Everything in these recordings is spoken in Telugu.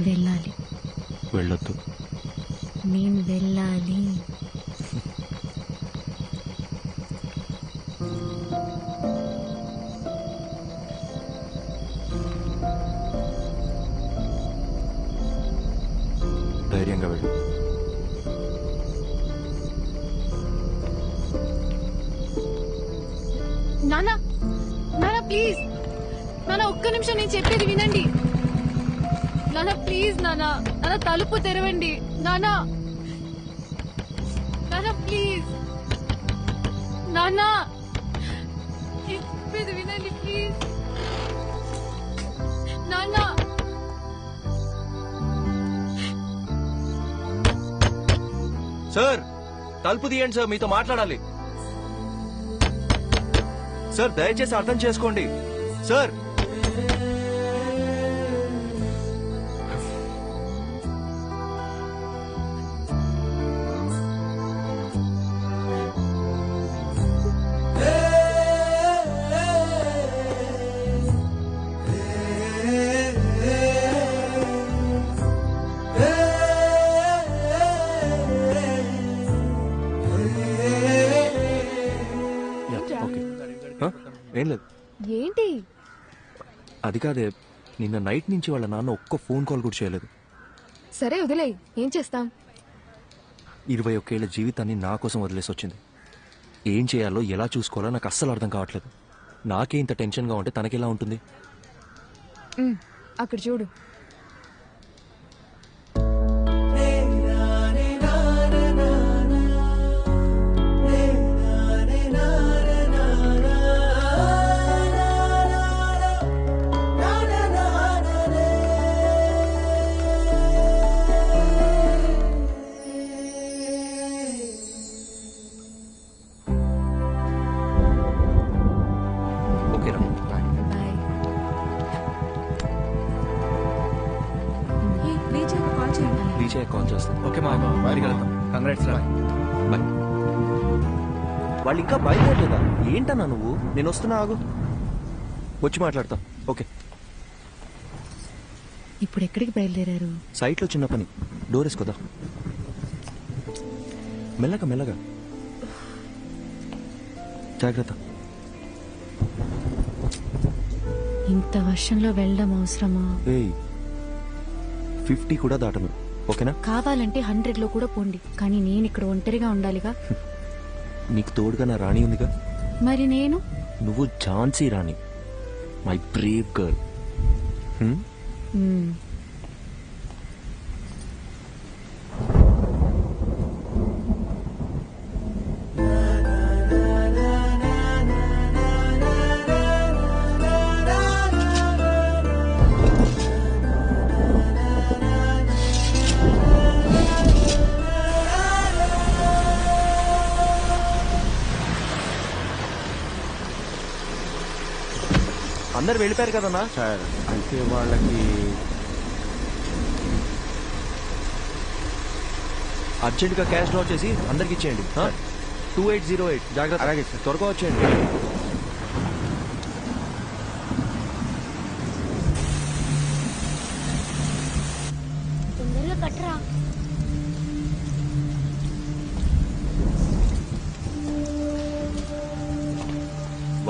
వెళ్ళాలి. వెళ్ళొద్దు. నేను వెళ్ళాలి. ధైర్యంగా వెళ్ళు. నానా నానా ప్లీజ్ నానా ఒక్క నిమిషం నేను చెప్పేది వినండి. నానా ప్లీజ్ నానా నానా తలుపు తెరవండి. నానా నానా ప్లీజ్ నానా చెప్పేది వినండి ప్లీజ్ నానా. సార్ తలుపు తీయండి సార్, మీతో మాట్లాడాలి. సార్ దయచేసి అర్థం చేసుకోండి సార్. ఏం లేదు. ఏంటి? అది కాదే, నిన్న నైట్ నుంచి వాళ్ళ నాన్న ఒక్క ఫోన్ కాల్ కూడా చేయలేదు. సరే వదిలే, ఏం చేస్తాం. 21 ఏళ్ల జీవితాన్ని నా కోసం వదిలేసి వచ్చింది. ఏం చేయాలో ఎలా చూసుకోవాలో నాకు అస్సలు అర్థం కావట్లేదు. నాకే ఇంత టెన్షన్గా ఉంటే తనకెలా ఉంటుంది? అక్కడ చూడు. కాల్ చేస్తాను. ఓకే మా బయటికి వెళ్తాం. కంగ్రాట్స్ రా. బాయ్. వాళ్ళు ఇంకా బయలుదేరలేదా? ఏంటన్నా నువ్వు? నేను వస్తున్నా, ఆగు, వచ్చి మాట్లాడతా. ఓకే. ఇప్పుడు ఎక్కడికి బయలుదేరారు? సైట్లో చిన్న పని, డోర్ వేసుకోదా. మెల్లగా మెల్లగా, జాగ్రత్త. ఇంత వర్షంలో వెళ్ళడం అవసరమా? 50 కూడా దాటను. ఓకేనా? కావాలంటే 100లో కూడా పోండి, కానీ నేను ఇక్కడ ఒంటరిగా ఉండాలిగా. నీకు తోడుగా నా రాణి ఉందిగా. మరి నేను? నువ్వు ఝాన్సీ రాణి, మై బ్రేవ్ గర్ల్. అందరు వెళ్ళిపోయారు కదన్నా సార్. అంటే వాళ్ళకి అర్జెంటుగా క్యాష్ డ్రా చేసి అందరికి ఇచ్చేయండి. 2808. జాగ్రత్త. అలాగే సార్. త్వరగా వచ్చేయండి. తొందరగా కట్టరా.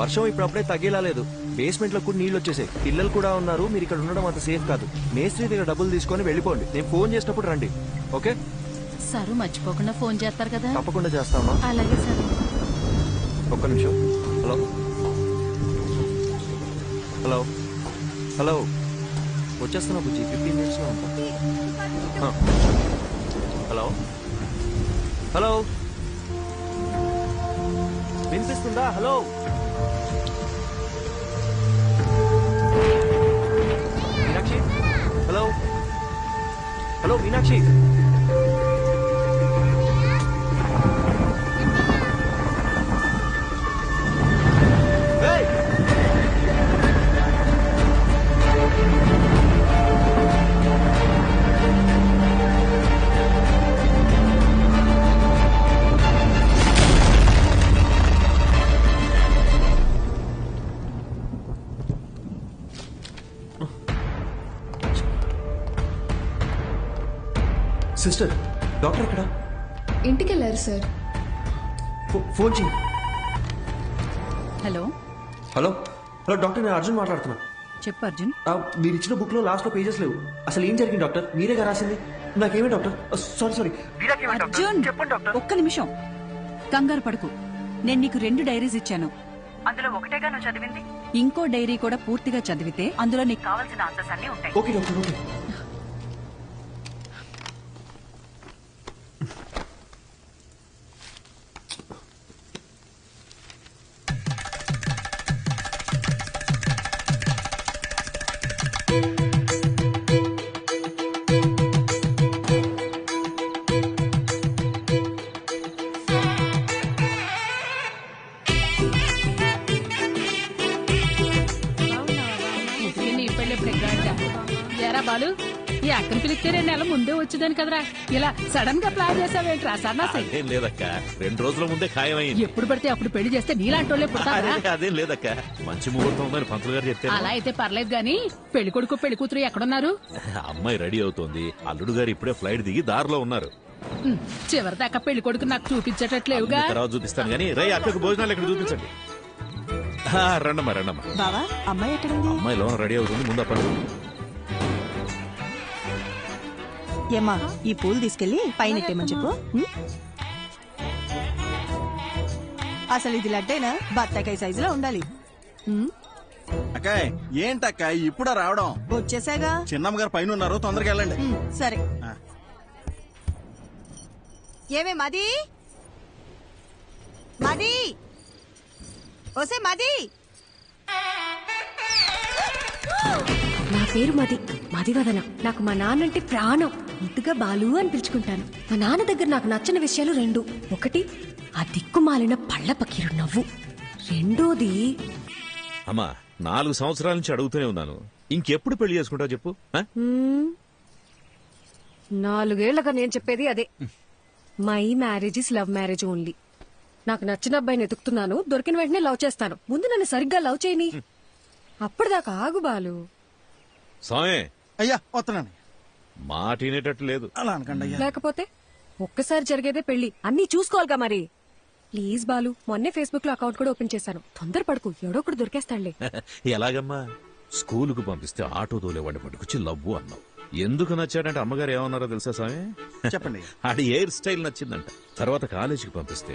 వర్షం ఇప్పుడప్పుడే తగ్గేలా లేదు. బేస్మెంట్ లో కూడా నీళ్ళు వచ్చేసాయి. పిల్లలు కూడా ఉన్నారు. మీరు ఇక్కడ ఉండడం అంత సేఫ్ కాదు. మేస్త్రి దగ్గర డబ్బులు తీసుకొని వెళ్ళిపోండి. నేను ఫోన్ చేసినప్పుడు రండి. Okay sir? మర్చిపోకుండా ఫోన్ చేస్తారు కదా? తప్పకుండా చేస్తామా. అలాగే సార్. ఒక్క నిమిషం. హలో హలో హలో, వచ్చేస్తున్నా బుజ్జి, 15 minutes లో ఉంటా. హలో హలో, వినిపిస్తుందా? Hello Meenakshi. Hello hello Meenakshi. Sister doctor ఎక్కడ? ఇంటికి వెళ్ళారు సార్. ఫోన్ చేయి. హలో హలో హలో డాక్టర్, నేను అర్జున్ మాట్లాడుతున్నా. చెప్పు అర్జున్. మీరు ఇచ్చిన బుక్ లో లాస్ట్ లో పేజెస్ లేవు. అసలు ఏం జరిగింది డాక్టర్? మీరేగా రాసింది. నాకేమే డాక్టర్? సారీ. అర్జున్ ఒక్క నిమిషం, కంగారు పడుకు. నేను నీకు 2 డైరీస్ ఇచ్చాను. అందులో ఒకటేగా నువ్వు చదివింది. ఇంకో డైరీ కూడా పూర్తిగా చదివితే అందులో నీకు కావాల్సిన ఆన్సర్స్ అన్ని ఉంటాయి. Okay doctor, okay. ఎరా బాలు, ఈ అక్కని పిలిస్తే 2 నెలల ముందే వచ్చేదాని కదరా. ఇలా సడన్ గా ప్లాన్ చేసావేంట్రా సన్నాసి? అదేం లేదక్క, 2 రోజుల ముందే ఖాయమైంది. ఎప్పుడు పడితే అప్పుడు పెళ్లి చేస్తే నీలాంటోళ్ళే పుడతారా? అదేం లేదక్క, మంచి ముహూర్తం ఉందని పంతులు గారు చెప్తే. అలా అయితే పర్లేదు గాని పెళ్లి కొడుకు పెళ్లి కూతురు ఎక్కడున్నారు? అమ్మాయి రెడీ అవుతోంది, అల్లుడు గారు ఇప్పుడే ఫ్లైట్ దిగి దారిలో ఉన్నారు. చివరిదాకా పెళ్లి కొడుకు నాకు చూపించేటట్లేవుగా. తర్వాత చూపిస్తాను గానీ రై అక్కకు భోజనాలు ఇక్కడ చూపించండి. రండమ్మా రండమ్మా. బావా, అమ్మాయి ఎక్కడుంది? అమ్మాయి లోన రెడీ అవుతుంది, ముందు పడు. ఏమ్మా, ఈ పూలు తీసుకెళ్లి పైన ఎట్టేమని చెప్పు. అసలు ఇది లడ్డైనా బత్తాకాయ సైజులో ఉండాలి. అక్కాయ్ ఏంటక్క ఇప్పుడా రావడం? వచ్చేసాగా. చిన్నమ్మ గారు పైన ఉన్నారు, తొందరగా వెళ్ళండి. సరే. ఏమే మది మది ఓసే మది. నా పేరు మదివదన. నాకు మా నాన్నంటే ప్రాణం. ముద్దుగా బాలు అని పిలుచుకుంటాను. మా నాన్న దగ్గర నాకు నచ్చిన విషయాలు 2. ఒకటి, ఆ దిక్కుమాలిన పళ్ళ పకీరు నవ్వు. రెండోది, అమ్మా 4 సంవత్సరాల నుంచి అడుగుతూనే ఉన్నాను, ఇంకెప్పుడు పెళ్లి చేసుకుంటావు చెప్పు. 4 ఏళ్లుగా నేను చెప్పేది అదే. My marriage is love marriage only. నాకు నచ్చిన అబ్బాయిని ఎతుకుతున్నాను, దొరికిన వెంటనే లవ్ చేస్తాను. ముందు నన్ను సరిగ్గా లవ్ చేయని, అప్పటిదాకా ఆగు బాలు. స్వామి అయ్యా వస్తున్నాను. మాట వినేటట్టు లేదు. అలా అనకండి అయ్యా. లేకపోతే ఒక్కసారి జరిగేదే పెళ్లి, అన్నీ చూసుకోవాలిగా మరి. ప్లీజ్ బాలు, మొన్నే ఫేస్బుక్ లో అకౌంట్ కూడా ఓపెన్ చేశాను. తొందరపడకు, ఎవడో ఒకడు దొరికేస్తాడులే. ఎలాగమ్మా? స్కూలుకు పంపిస్తే ఆటో తోలేవాడిని పట్టుకొచ్చి లవ్వు అన్నావు. ఎందుకు నచ్చాడంటే అమ్మగారు ఏమన్నారో తెలుసా స్వామి? చెప్పండి. ఆడి హెయిర్ స్టైల్ నచ్చిందంట. తర్వాత కాలేజీకి పంపిస్తే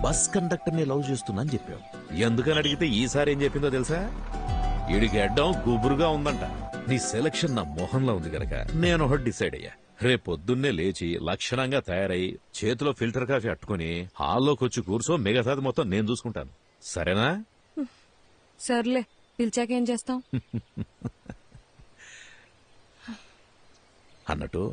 బస్ కండక్టర్ ని లవ్ చేస్తున్నా అని చెప్పావు. ఎందుకని అడిగితే ఈసారి ఏం చెప్పిందో తెలుసా? ఈడికి అడ్డం గుబురుగా ఉందంట. నీ సెలక్షన్ నా మొహంలో ఉంది గనక నేను ఒకటి డిసైడ్ అయ్యా. రేపొద్దున్నే లేచి లక్షణంగా తయారై చేతిలో ఫిల్టర్ కాఫీ అట్టుకుని హాల్లోకి వచ్చి కూర్చో, మిగతాది మొత్తం నేను చూసుకుంటాను. సరేనా? సర్లే, పిలిచాకేం చేస్తాం? అన్నట్టు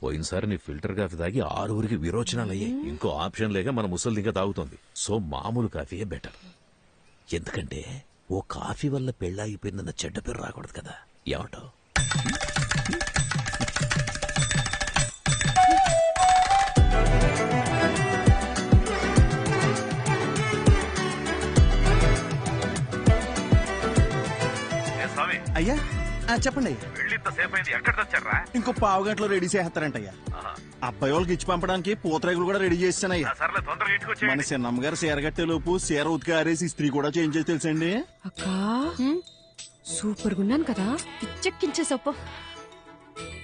పోయినసారి నీ ఫిల్టర్ కాఫీ తాగి 6 విరోచనాలు అయ్యాయి. ఇంకో ఆప్షన్ లేక మన ముసలి ఇంకా తాగుతోంది. సో మామూలు కాఫీయే బెటర్. ఎందుకంటే ఓ కాఫీ వల్ల పెళ్ళాగిపోయిందన్న చెడ్డ పేరు రాకూడదు కదా. ఏమంటావు? అయ్యా చెప్పండి అయ్యా. ఇంకో 15 గంటలో రెడీ చేస్తారంట అయ్యా. అబ్బాయి వాళ్ళకి ఇచ్చి పంపడానికి పూతరేగులు కూడా రెడీ చేస్తానయ్యా. మన చిన్నమ్మ గారు చీర కట్టే లోపు చీర ఉతికి ఆరేసి ఇస్త్రీ కూడా చేంజ్ చేసి తెలుసండి. అక్కా, సూపర్ గున్నాను కదా. పిచ్చెక్కించేసప్ప.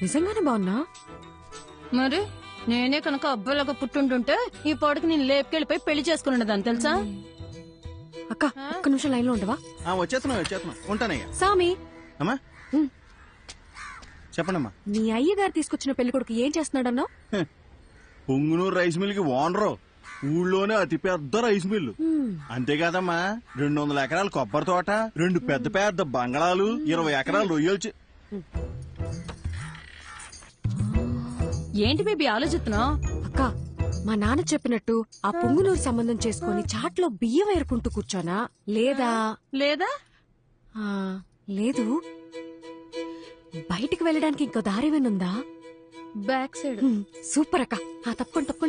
నిజంగానే బాగున్నా? మరి నేనే కనుక అబ్బాయిలాగా పుట్టుంటుంటే ఈ పాటికి నేను లేపుకెళ్ళిపోయి పెళ్లి చేసుకున్నదాన్ని తెలుసా? అక్క, ఒక్క నిమిషం లైన్ లో ఉండవా? వచ్చేస్తున్నా ఉంటానయ్యా. సామి, అమ్మా చెప్పండమ్మా. నీ అయ్యగారు తీసుకొచ్చిన పెళ్లి కొడుకు ఏం చేస్తున్నాడన్నావు? పొంగునూరు రైస్ మిల్ కి ఓనరు. ఊళ్ళోనే అతి పెద్ద రైస్ మిల్లు. అంతేకాదమ్మా, 200 ఎకరాల కొబ్బరి తోట, 2 పెద్ద పెద్ద బంగళాలు, 20 ఎకరాలు రొయ్యలు. ఏంటి బేబీ ఆలోచిస్తున్నావు? అక్క, మా నాన్న చెప్పినట్టు ఆ పొంగునూరు సంబంధం చేసుకుని చాట్లో బియ్యం ఏరుకుంటూ కూర్చోనా, లేదా లేదు బయటికి వెళ్ళడానికి ఇంకో దారేమైనా బ్యాక్ సైడ్. సూపర్ అక్క. తప్పకుండా తక్కువ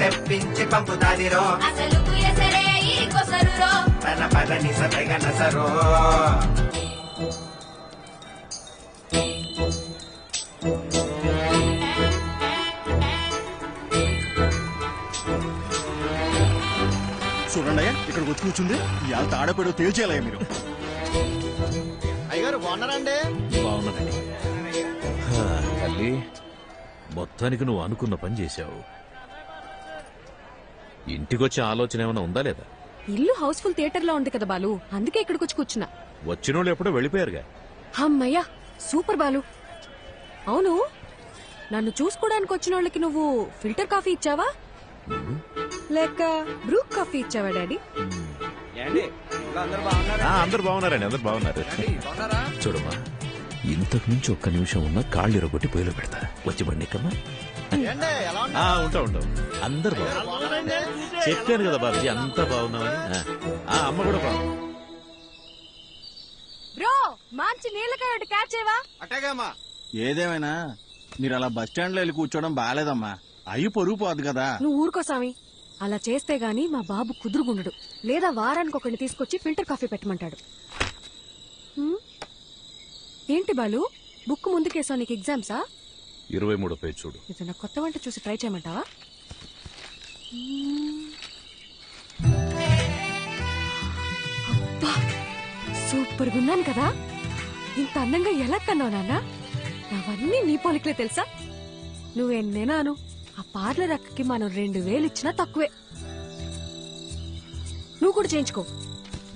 తెప్పించి పంపుతాదిరో అసలు ఎసరే ఇరికొసరురో తన పదని సదగనసరో చూడండి అయ్యా ఇక్కడికి వచ్చి కూర్చుంది ఇవాళ తాడపేడో తేల్చేయాలయ్యా మీరు. అయ్యగారు బాగున్నారండి? బాగున్నానండి. హా, తల్లి మొత్తానికి నువ్వు అనుకున్న పని చేశావు. ఇంటికొచ్చే ఆలోచన ఏమైనా ఉందా లేదా? ఇల్లు హౌస్ఫుల్ థియేటర్ లో ఉంది కదా బాలు, అందుకే ఇక్కడికి వచ్చి కూర్చున్నా. వచ్చినోళ్ళు ఎప్పుడో వెళ్ళిపోయారుగా. అమ్మయ్యా సూపర్ బాలు. అవును, నన్ను చూసుకోవడానికి వచ్చిన వాళ్ళకి నువ్వు ఫిల్టర్ కాఫీ ఇచ్చావా లేక బ్రూ కాఫీ ఇచ్చావా డాడీ? అందరు బాగున్నారండి, అందరు బాగున్నారు. చూడమ్మా, ఇంతకు మించి ఒక్క నిమిషం ఉన్న కాళ్ళు ఇరగొట్టి పొయ్యిలో పెడతా. వచ్చి బండికమ్మా. ఉంటా ఉంటా. అందరు బాగున్నారు. చెప్పాను కదా బాబుజీ, అంతా బాగున్నామని. అమ్మ కూడా బాగుంది. బ్రో మంచి నీళ్ళకాయ క్యాచ్ చేయవా? అట్టగామా. ఏదేమైనా మీరు అలా బస్ స్టాండ్ లో వెళ్ళి కూర్చోవడం బాగాలేదమ్మా. అయ్యి పొరుగు పోదు కదా. నువ్వు ఊరుకో సామి. అలా చేస్తే గాని మా బాబు కుదురుగుండడు. లేదా వారానికి ఒకరిని తీసుకొచ్చి ఫిల్టర్ కాఫీ పెట్టమంటాడు. ఏంటి బాలు, బుక్ ముందుకేసావు, నీకు ఎగ్జామ్సా? 23వ పేజ్ చూడు. ఏదైనా కొత్త వంట చూసి ట్రై చేయమంటావా? అబ్బా సూపర్ గా ఉన్నాను కదా. ఇంత అందంగా ఎలా కన్నావు నాన్న? అవన్నీ నీ పోలికలే తెలుసా? నువ్వెన్నేనాను ఆ పార్లర్ అక్కకి మనం 2000 ఇచ్చినా తక్కువే. నువ్వు కూడా చేయించుకో.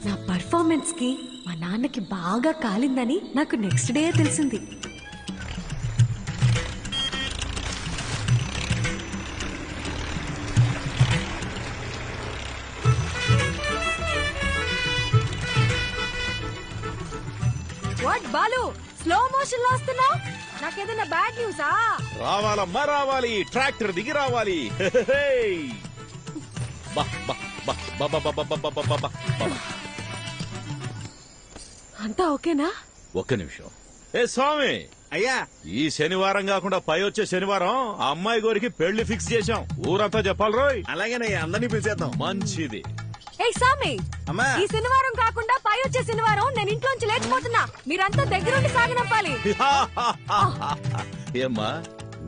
నా పర్ఫార్మెన్స్ కి మా నాన్నకి బాగా కాలిందని నాకు నెక్స్ట్ డే తెలిసింది. వాట్ బాలు, స్లో మోషన్ లో వస్తున్నావు? నాకేదైనా బ్యాడ్ న్యూసా? రావాలమ్మా రావాలి, ట్రాక్టర్ దిగి రావాలి. అంతా ఓకేనా? ఒక్క నిమిషం. ఏ స్వామి, అయ్యా ఈ శనివారం కాకుండా పై వచ్చే శనివారం ఆ అమ్మాయి గోరికి పెళ్లి ఫిక్స్ చేశాం. ఊరంతా చెప్పాలి రోయ్. అలాగేనయ్యా, అందరినీ పిలిచేద్దాం. మంచిది. ఏ సామి, అమ్మా ఈ శనివారం కాకుండా పై వచ్చే శనివారం నేను ఇంట్లోంచి లేచిపోతున్నా. మీరంతా దగ్గరుండి సాగనంపాలి. ఏమ్మా,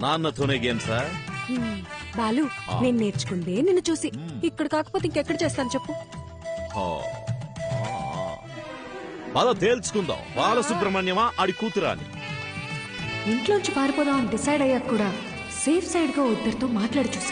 నాన్నతోనే గేమ్సా? బాలు, నేను నేర్చుకుందే నిన్ను చూసి. ఇక్కడ కాకపోతే ఇంకెక్కడ చేస్తాను చెప్పు? పద తేల్చుకుందాం. బాలసుబ్రహ్మణ్యమా ఆడి కూతురా అని. ఇంట్లోంచి పారిపోదాం అని డిసైడ్ అయ్యాక కూడా సేఫ్ సైడ్ గా ఇద్దరితో మాట్లాడి చూసా.